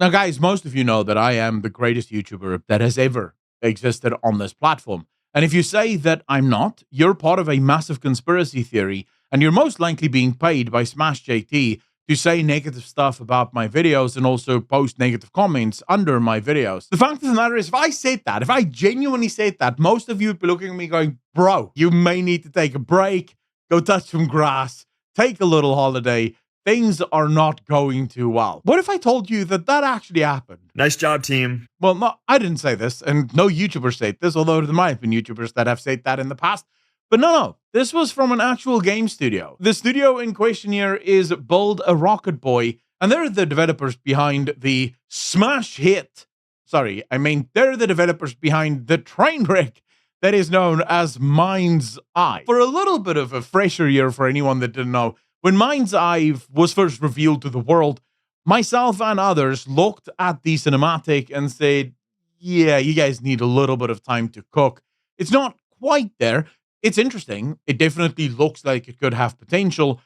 Now, guys, most of you know that I am the greatest YouTuber that has ever existed on this platform. And if you say that I'm not, you're part of a massive conspiracy theory, and you're most likely being paid by Smash JT to say negative stuff about my videos and also post negative comments under my videos. The fact of the matter is, if I said that, if I genuinely said that, most of you would be looking at me going, bro, you may need to take a break, go touch some grass, take a little holiday. Things are not going too well. What if I told you that that actually happened? Nice job, team. Well, no, I didn't say this, and no YouTuber said this, although there might have been YouTubers that have said that in the past. But no, this was from an actual game studio. The studio in question here is Build a Rocket Boy, and they're the developers behind the smash hit. They're the developers behind the train wreck that is known as MindsEye. For a little bit of a fresher year for anyone that didn't know, when MindsEye was first revealed to the world, myself and others looked at the cinematic and said, yeah, you guys need a little bit of time to cook. It's not quite there. It's interesting. It definitely looks like it could have potential,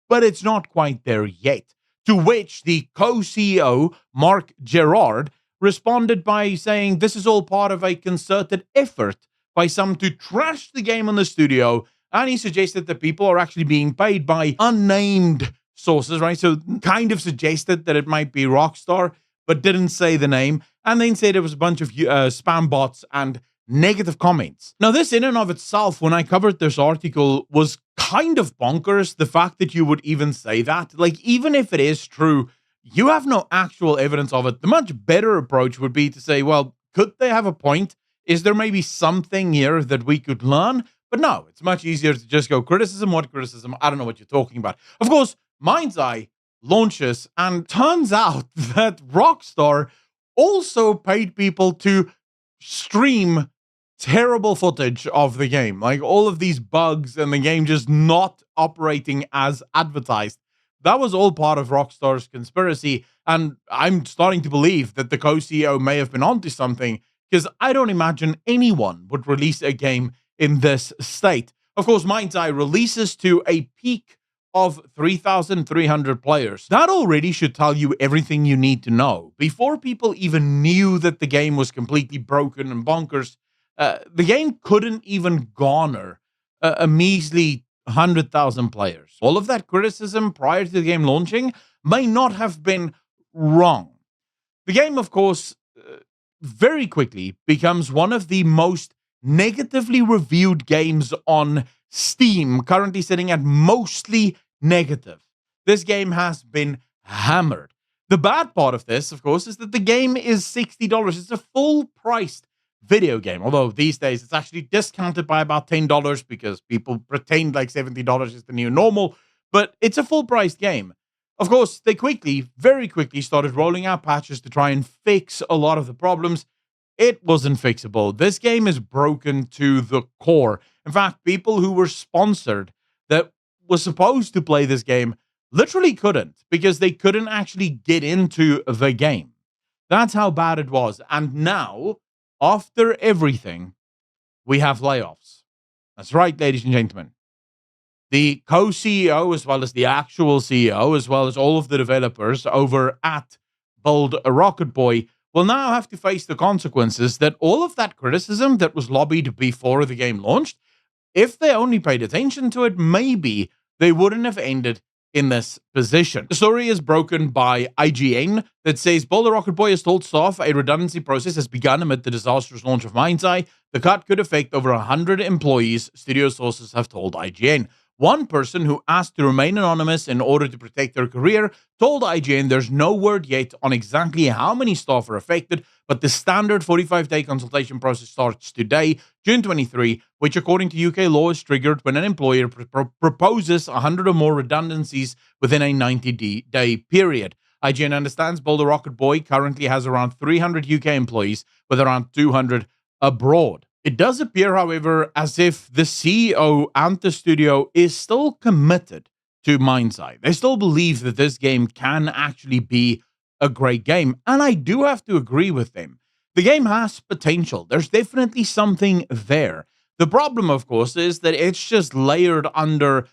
but it's not quite there yet. To which the co-CEO, Mark Gerard, responded by saying this is all part of a concerted effort by some to trash the game on the studio. And he suggested that people are actually being paid by unnamed sources, right? So kind of suggested that it might be Rockstar, but didn't say the name. And then said it was a bunch of spam bots and negative comments. Now, this in and of itself, when I covered this article, was kind of bonkers. The fact that you would even say that, like, even if it is true, you have no actual evidence of it. The much better approach would be to say, well, could they have a point? Is there maybe something here that we could learn? But no, it's much easier to just go criticism. What criticism? I don't know what you're talking about. Of course, MindsEye launches, and turns out that Rockstar also paid people to stream terrible footage of the game. Like all of these bugs and the game just not operating as advertised. That was all part of Rockstar's conspiracy. And I'm starting to believe that the co-CEO may have been onto something, because I don't imagine anyone would release a game in this state. Of course, MindsEye releases to a peak of 3,300 players. That already should tell you everything you need to know. Before people even knew that the game was completely broken and bonkers, the game couldn't even garner a measly 100,000 players. All of that criticism prior to the game launching may not have been wrong. The game, of course, very quickly becomes one of the most negatively reviewed games on Steam, currently sitting at mostly negative. This game has been hammered. The bad part of this, of course, is that the game is $60. It's a full-priced video game, although these days it's actually discounted by about $10 because people pretend like $70 is the new normal, but it's a full-priced game. Of course, they very quickly started rolling out patches to try and fix a lot of the problems. It wasn't fixable. This game is broken to the core. In fact, people who were sponsored that was supposed to play this game literally couldn't, because they couldn't actually get into the game. That's how bad it was. And now, after everything, we have layoffs. That's right, ladies and gentlemen. The co-CEO, as well as the actual CEO, as well as all of the developers over at Build a Rocket Boy, will now have to face the consequences that all of that criticism that was lobbied before the game launched, if they only paid attention to it, maybe they wouldn't have ended in this position. The story is broken by IGN that says Build a Rocket Boy has told staff a redundancy process has begun amid the disastrous launch of MindsEye. The cut could affect over 100 employees, studio sources have told IGN. One person who asked to remain anonymous in order to protect their career told IGN there's no word yet on exactly how many staff are affected, but the standard 45-day consultation process starts today, June 23, which according to UK law is triggered when an employer proposes 100 or more redundancies within a 90-day period. IGN understands Build a Rocket Boy currently has around 300 UK employees, with around 200 abroad. It does appear, however, as if the CEO and the studio is still committed to MindsEye. They still believe that this game can actually be a great game, and I do have to agree with them. The game has potential. There's definitely something there. The problem, of course, is that it's just layered under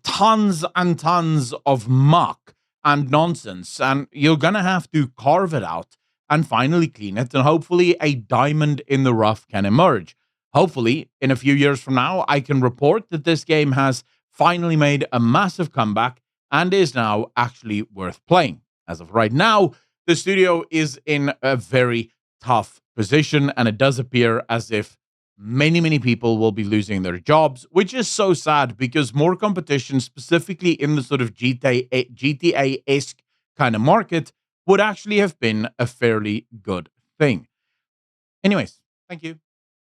tons and tons of muck and nonsense, and you're gonna have to carve it out and finally clean it, and hopefully a diamond in the rough can emerge. Hopefully, in a few years from now, I can report that this game has finally made a massive comeback and is now actually worth playing. As of right now, the studio is in a very tough position, and it does appear as if many people will be losing their jobs, which is so sad because more competition, specifically in the sort of GTA-esque kind of market, would actually have been a fairly good thing. Anyways, thank you.